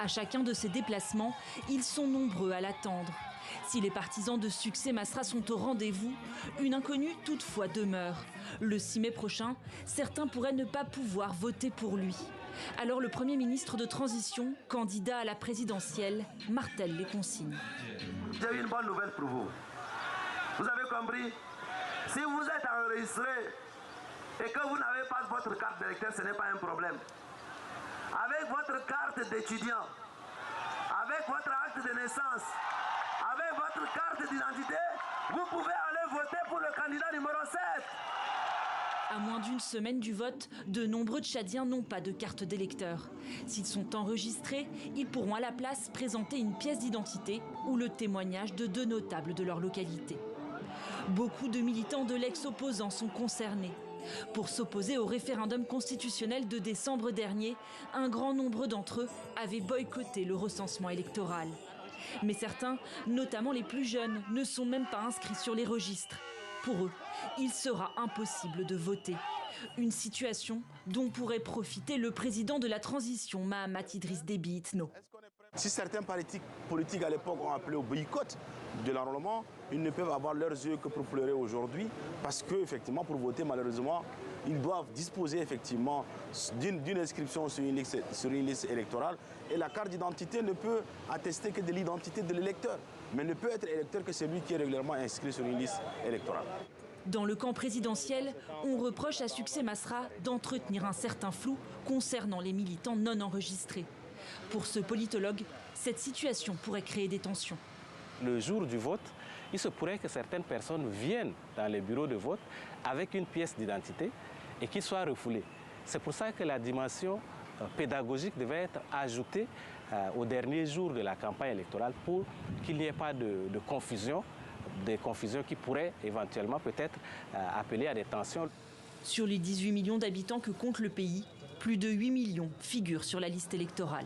À chacun de ces déplacements, ils sont nombreux à l'attendre. Si les partisans de succès Masra sont au rendez-vous, une inconnue toutefois demeure. Le 6 mai prochain, certains pourraient ne pas pouvoir voter pour lui. Alors le Premier ministre de transition, candidat à la présidentielle, martèle les consignes. J'ai une bonne nouvelle pour vous. Vous avez compris? Si vous êtes enregistré et que vous n'avez pas votre carte d'électeur, ce n'est pas un problème. Avec votre carte d'étudiant, avec votre acte de naissance, avec votre carte d'identité, vous pouvez aller voter pour le candidat numéro 7. À moins d'une semaine du vote, de nombreux Tchadiens n'ont pas de carte d'électeur. S'ils sont enregistrés, ils pourront à la place présenter une pièce d'identité ou le témoignage de 2 notables de leur localité. Beaucoup de militants de l'ex-opposant sont concernés. Pour s'opposer au référendum constitutionnel de décembre dernier, un grand nombre d'entre eux avaient boycotté le recensement électoral. Mais certains, notamment les plus jeunes, ne sont même pas inscrits sur les registres. Pour eux, il sera impossible de voter. Une situation dont pourrait profiter le président de la transition, Mahamat Idriss Déby Itno. Si certains politiques à l'époque ont appelé au boycott de l'enrôlement, ils ne peuvent avoir leurs yeux que pour pleurer aujourd'hui, parce qu'effectivement, pour voter, malheureusement, ils doivent disposer effectivement d'une inscription sur une liste électorale. Et la carte d'identité ne peut attester que de l'identité de l'électeur, mais ne peut être électeur que celui qui est régulièrement inscrit sur une liste électorale. Dans le camp présidentiel, on reproche à Succès Masra d'entretenir un certain flou concernant les militants non enregistrés. Pour ce politologue, cette situation pourrait créer des tensions. Le jour du vote, il se pourrait que certaines personnes viennent dans les bureaux de vote avec une pièce d'identité et qu'ils soient refoulés. C'est pour ça que la dimension pédagogique devait être ajoutée au dernier jour de la campagne électorale pour qu'il n'y ait pas de confusion, des confusions qui pourraient éventuellement peut-être appeler à des tensions. Sur les 18 millions d'habitants que compte le pays, plus de 8 millions figurent sur la liste électorale.